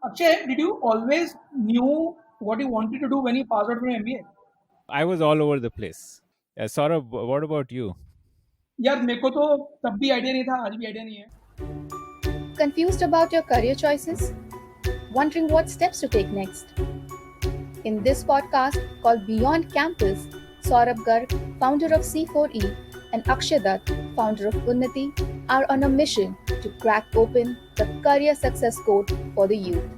Akshay, did you always knew what you wanted to do when you passed out from MBA? I was all over the place. Saurabh, what about you? यार मेरे को तो तब भी idea नहीं था, आज भी आइडिया नहीं है. Confused about your career choices? Wondering what steps to take next? In this podcast called Beyond Campus, Saurabh Garg, founder of C4E, and Akshay Dutt, founder of Unnati, are on a mission to crack open the career success code for the youth.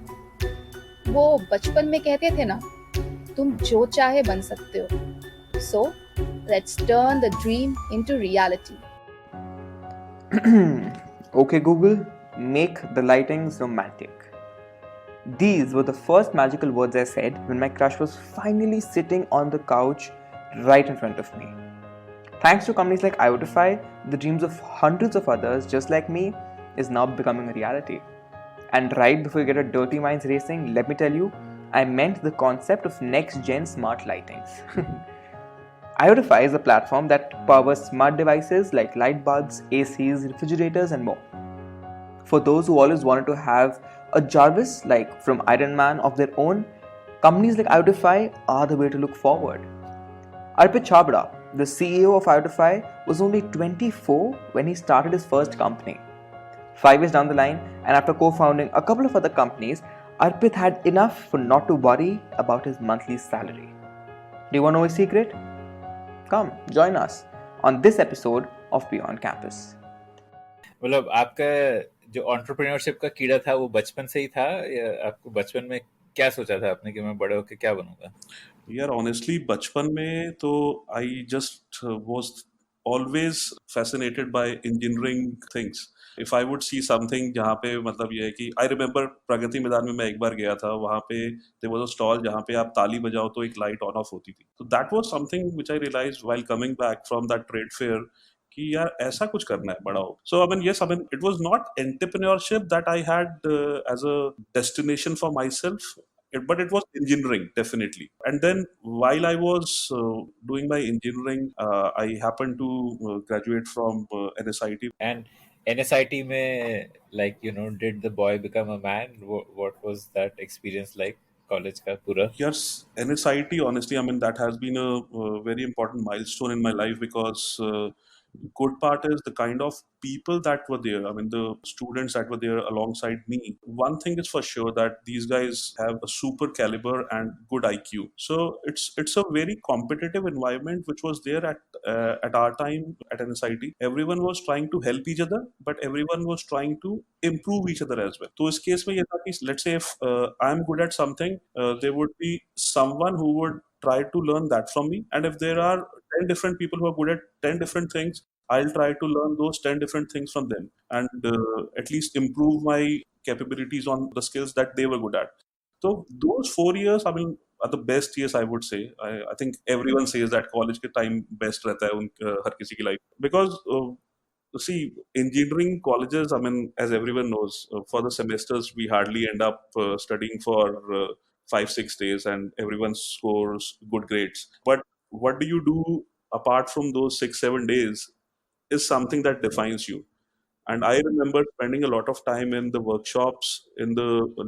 वो बचपन में कहते थे ना, तुम जो चाहे बन सकते हो. So, let's turn the dream into reality. Okay, Google, make the lightings romantic. These were the first magical words I said when my crush was finally sitting on the couch right in front of me. Thanks to companies like Iotify, the dreams of hundreds of others just like me is now becoming a reality. And right before you get your dirty minds racing, let me tell you, I meant the concept of next-gen smart lightings. Iotify is a platform that powers smart devices like light bulbs, ACs, refrigerators, and more. For those who always wanted to have a Jarvis like from Iron Man of their own, companies like Iotify are the way to look forward. Arpit Chabra, the CEO of Iotify, was only 24 when he started his first company. 5 years down the line, and after co-founding a couple of other companies, Arpit had enough for not to worry about his monthly salary. Do you want to know his secret? Come, join us on this episode of Beyond Campus. मतलब आपका जो entrepreneurship का कीड़ा था वो बचपन से ही था या आपको बचपन में क्या सोचा था आपने कि मैं बड़े होकर क्या बनूंगा? यार ऑनेस्टली बचपन में तो I just was always fascinated by engineering things. If I would see something जहाँ पे मतलब ये है कि आई रिमेम्बर प्रगति मैदान में मैं एक बार गया था, वहाँ पे देयर वाज अ स्टॉल जहाँ पे आप ताली बजाओ तो एक लाइट ऑन ऑफ होती थी. तो that was something which I realized while coming back from that trade fair कि यार ऐसा कुछ करना है बड़ा हो. So I mean yes, I mean it was not entrepreneurship that I had as a destination for myself, but it was engineering definitely. And then while I was doing my engineering, I happened to graduate from NSIT. And NSIT में like did the boy become a man? What was that experience like? College का पूरा? Yes, NSIT, honestly, I mean, that has been a very important milestone in my life because good part is the kind of people that were there. I mean, the students that were there alongside me. One thing is for sure that these guys have a super caliber and good IQ. So it's a very competitive environment which was there at our time at NSIT. Everyone was trying to help each other, but everyone was trying to improve each other as well. So इस case में ये था कि let's say if I'm good at something, there would be someone who would try to learn that from me. And if there are 10 different people who are good at 10 different things, I'll try to learn those 10 different things from them and at least improve my capabilities on the skills that they were good at. So those 4 years, I mean, are the best years, I would say. I think everyone says that college के time best रहता है हर किसी की life because see, engineering colleges, I mean, as everyone knows, for the semesters we hardly end up studying for 5-6 days and everyone scores good grades. But what do you do apart from those 6-7 days is something that defines you. And I remember spending a lot of time in the workshops, in the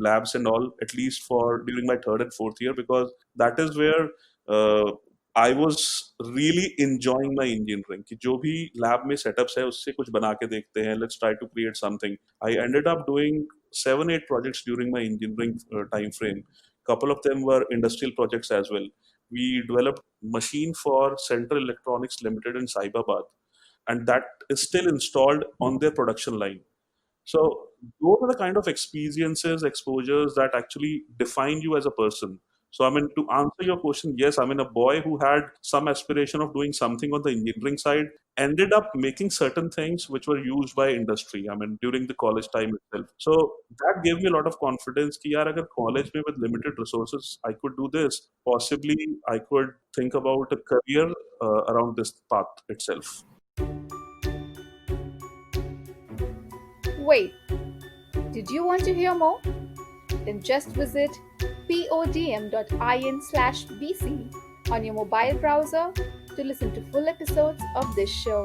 labs and all, at least for during my third and fourth year, because that is where I was really enjoying my engineering. कि जो भी lab में setups है उससे कुछ बना के देखते हैं. Let's try to create something. I ended up doing 7-8 projects during my engineering time frame. Couple of them were industrial projects as well. We developed machine for Central Electronics Limited in Saibabad, and that is still installed on their production line. So those are the kind of experiences, exposures that actually define you as a person. So I mean, to answer your question, yes, I mean, a boy who had some aspiration of doing something on the engineering side ended up making certain things which were used by industry, I mean, during the college time itself. So that gave me a lot of confidence कि यार अगर college में with limited resources I could do this, possibly I could think about a career around this path itself. Wait, did you want to hear more? Then just visit podm.in/bc on your mobile browser to listen to full episodes of this show.